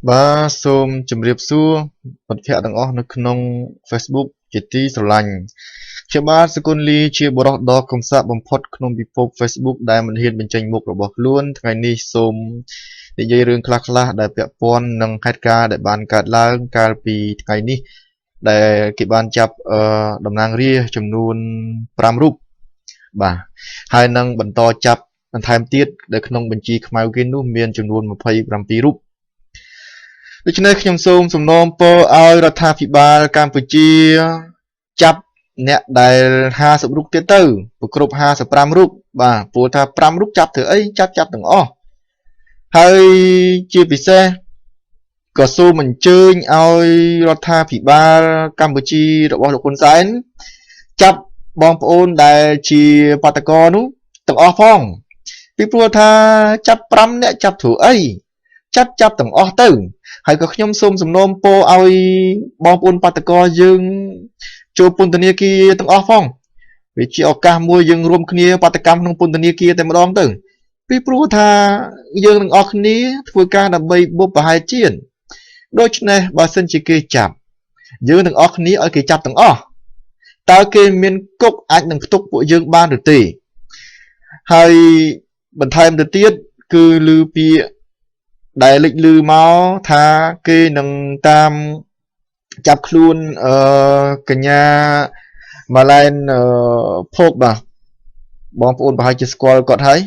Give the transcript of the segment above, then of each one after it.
Ba Som Chumrip Su, but Piat and Oh Knong Facebook, Jetty Solang. Chabar secondly, Chi Borok Dog comes up on Pot Knom Bipop Facebook, Diamond Hill Benching Book of Luan, Tiny Som, the Jayrun Clackla, the Piapon, Nung Hatka, the Ban Cat Lang, Carpi, Tiny, the Kiban Chap, Domnang Ri, Chumnoon, Pramrup. Ba, Hai Nung Banto Chap, and Time Tiet, the Knong Benchi Kmauginu, Mian Chumnoon Mapai Grampi Rup. ដូច្នេះខ្ញុំសូមសំណូមពរឲ្យរដ្ឋាភិបាលកម្ពុជាចាប់អ្នកដែល50រូបទៀតទៅប្រគ្រប់55រូបបាទព្រោះថា5រូបចាប់ធ្វើអីចាប់ទាំងអស់ហើយជាពិសេសក៏សូមអញ្ជើញឲ្យរដ្ឋាភិបាលកម្ពុជារបស់លោកហ៊ុនសែនចាប់បងប្អូនដែលជាបាតកោនោះទាំងអស់ផងពីព្រោះថាចាប់5អ្នកចាប់ធ្វើអីចាប់ទាំងអស់ទៅ ហើយក៏ខ្ញុំសូមសំណូមពរឲ្យបងប្អូនបាតកោយើងចូលពន្ធនាគារទាំងអស់ផងវាជាឱកាសមួយយើងរួមគ្នាបាតកម្មក្នុងពន្ធនាគារតែម្ដងទៅពីព្រោះថាយើងទាំងអស់គ្នាធ្វើការដើម្បីបុព្វហេតុជាតិដូច្នេះបើសិនជាគេចាប់យើងទាំងអស់គ្នាឲ្យគេចាប់ទាំងអស់តើគេមានគុកអាចនឹងផ្ទុកពួកយើងបានឬទេហើយបន្ថែមទៅទៀតគឺឮពី ដែលលេចលឺមកថាគេនឹងតាមចាប់ខ្លួនកញ្ញាម៉ាឡែនភោគបាទបងប្អូនប្រហែលជាស្គាល់គាត់ហើយ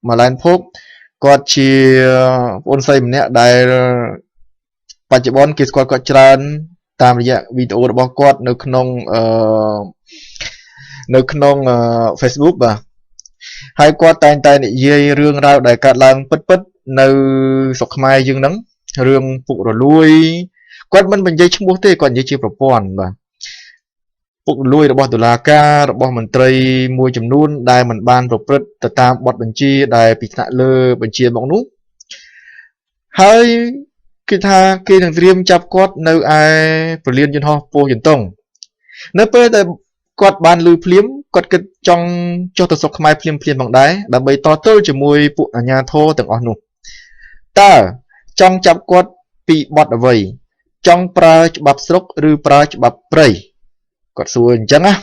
ម៉ាឡែនភោគគាត់ជាបងប្អូនស្រីម្នាក់ដែលបច្ចុប្បន្នគេស្គាល់គាត់ច្រើនតាមរយៈវីដេអូរបស់គាត់នៅក្នុង Facebook បាទហើយគាត់តែងតែនិយាយរឿងរ៉ាវដែលកើតឡើងពិតៗ នៅស្រុកខ្មែរយើងហ្នឹងរឿងពុករលួយគាត់មិនបញ្ចេញឈ្មោះទេគាត់និយាយជាប្រព័ន្ធបាទពុករលួយរបស់តុលាការរបស់មន្ត្រីមួយចំនួនដែលមិនបានប្រព្រឹត្តទៅតាមបទបញ្ជាដែលពីថ្នាក់លើបញ្ជាមកនោះហើយគេថាគេនឹងត្រៀមចាប់គាត់នៅឯប្រលានយន្តហោះពោធិ៍យន្តតុងនៅពេលដែលគាត់បានលឺភ្លាមគាត់គិតចង់ចុះទៅស្រុកខ្មែរភ្លាមផងដែរដើម្បីតទល់ជាមួយពួកអាជ្ញាធរទាំងអស់នោះ តើចង់ចាប់គាត់ពីបទអ្វីចង់ប្រើច្បាប់ស្រុកឬប្រើច្បាប់ព្រៃគាត់សួរអញ្ចឹងណា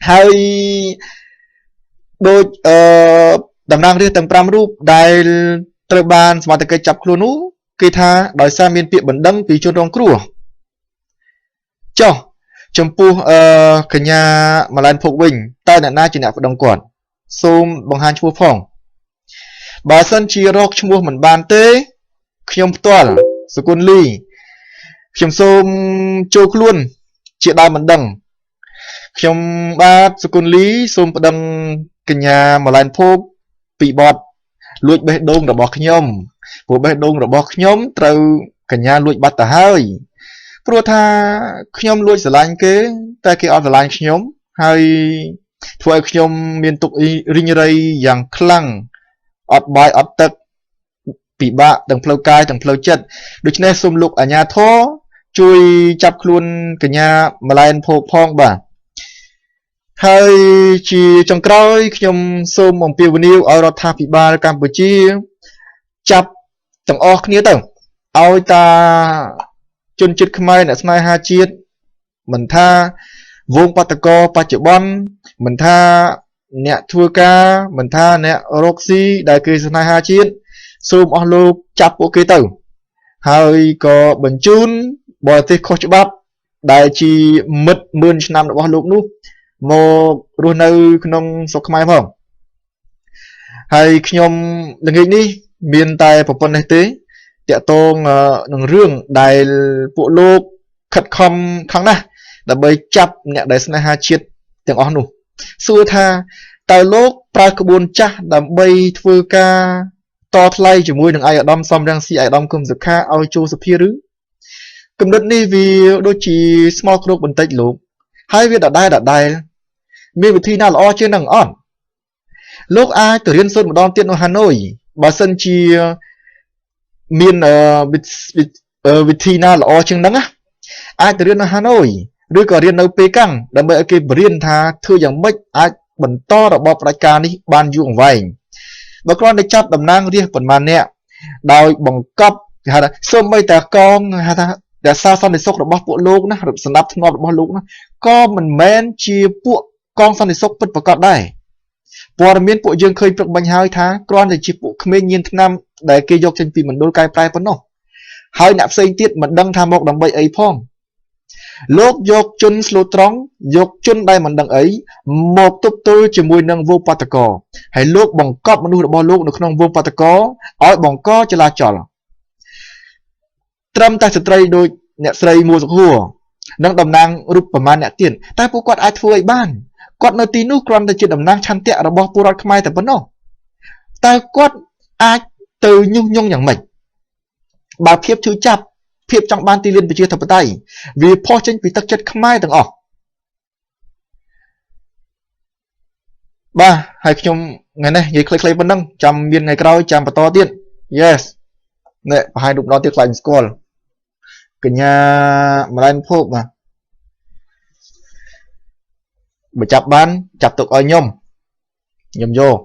ហើយដូចតំណាងរាស្ត្រទាំង5រូបដែលត្រូវបានសមត្ថកិច្ចចាប់ខ្លួននោះគេថាដោយសារមានពាក្យបណ្ដឹងពីជនរងគ្រោះចុះចំពោះកញ្ញាម៉ាឡែនភោគវិញតើអ្នកណាជាអ្នកបណ្ដឹងគាត់សូមបង្ហាញឈ្មោះផង បើសិនជារកឈ្មោះមិនបានទេខ្ញុំផ្ទាល់សុគន្ធលីខ្ញុំសូមចូលខ្លួនជាដើមបណ្ដឹងខ្ញុំបាទសុគន្ធលីសូមប្តឹងកញ្ញាម៉ាឡែនភោគពីបទលួចបេះដូងរបស់ខ្ញុំព្រោះបេះដូងរបស់ខ្ញុំត្រូវកញ្ញាលួចបាត់ទៅហើយព្រោះថាខ្ញុំលួចស្រឡាញ់គេតែគេអត់ស្រឡាញ់ខ្ញុំហើយធ្វើឲ្យខ្ញុំមានទុក្ខរីងរៃយ៉ាងខ្លាំង អត់បាយអត់ទឹកពិបាកទាំងផ្លូវកាយទាំងផ្លូវចិត្តដូច្នេះសូមលោកអាជ្ញាធរជួយចាប់ខ្លួនកញ្ញាម៉ាឡែនភោគផងបាទហើយជាចុងក្រោយខ្ញុំសូមអំពាវនាវឲ្យរដ្ឋាភិបាលកម្ពុជាចាប់ទាំងអស់គ្នាទៅឲ្យតាជនជាតិខ្មែរអ្នកស្នេហាជាតិមិនថាវងបាតកោបច្ចុប្បន្នមិនថា អ្នកធ្វើការមិនថាអ្នករកស៊ីដែលគេស្នេហាជាតិសូមអស់លោកចាប់ពួកគេទៅហើយក៏បញ្ជូនបរទេសខុសច្បាប់ដែលជាមិត្តមឿនឆ្នាំរបស់លោកនោះមករស់នៅក្នុងស្រុកខ្មែរផងហើយខ្ញុំល្ងាចនេះមានតែប្រពន្ធនេះទេតាក់ទងនឹងរឿងដែលពួកលោកខិតខំខ្លាំងណាស់ដើម្បីចាប់អ្នកដែលស្នេហាជាតិទាំងអស់នោះសួរថា តើលោកប្រើក្បួនចាស់ដើម្បីធ្វើការតថ្លៃជាមួយនឹងឯកឧត្តមសំរងស៊ីឯកឧត្តមគឹមសុខាឲ្យចូលសភាឬគំនិតនេះវាដូចជាស្មោកគ្រោកបន្តិចលោកហើយវាដដែលមានវិធីណាល្អជាងនឹងអត់លោកអាចទៅរៀនសូត្រម្ដងទៀតនៅហាណូយបើសិនជាមានវិធីណាល្អជាងនឹងអាចទៅរៀននៅហាណូយឬក៏រៀននៅប៉េកាំងដើម្បីឲ្យគេបរៀនថាធ្វើយ៉ាងម៉េចអាច បន្តរបបផ្ដាច់ការនេះបានយូរអង្វែងបើគ្រាន់តែចាប់តំណាងរាស្ត្រប៉ុន្មានអ្នកដោយបង្កប់ គេហៅថាសូម្បីតែកងហៅថាដែលសារសន្តិសុខរបស់ពួកលោកណាសម្ដាប់ធ្នាប់របស់លោកណាក៏មិនមែនជាពួកកងសន្តិសុខពិតប្រាកដដែរព័ត៌មានពួកយើងឃើញព្រឹកមិញហើយថាគ្រាន់តែជាពួកក្មេងញៀនថ្នាំដែលគេយកចេញពីមណ្ឌលកែប្រែប៉ុណ្ណោះហើយអ្នកផ្សេងទៀតមិនដឹងថាមកដើម្បីអីផងលោកយកជនស្លូតត្រង់យកជនដែលមិនដឹងអីមកទប់ទល់ជាមួយនឹងវោបតកហើយលោកបង្កប់មនុស្សរបស់លោកនៅក្នុងវោបតកឲ្យបង្កចលាចលត្រឹមតែស្ត្រីដូចអ្នកស្រីមួសុខួរនិងតំណាងរូបប្រមាណអ្នកទៀតតែពួកគាត់អាចធ្វើឲ្យបានគាត់នៅទីនោះគ្រាន់តែជាតំណាងឆន្ទៈរបស់ពលរដ្ឋខ្មែរតែប៉ុណ្ណោះតើគាត់អាចទៅញុះញង់យ៉ាងម៉េចបើភាពឈឺចាប់ភាពចង់បានទីលានប្រជាធិបតេយ្យវាផុសចេញពីទឹកចិត្តខ្មែរទាំងអស់បាទហើយខ្ញុំថ្ងៃនេះនិយាយខ្លីៗប៉ុណ្ណឹងចាំមានថ្ងៃក្រោយចាំបន្តទៀត yes នេះបង្ហាញរូបដល់ទៀតខ្លាចមិនស្គាល់កញ្ញាម្លែនភពបាទបើចាប់បានចាប់ទុកឲ្យខ្ញុំយក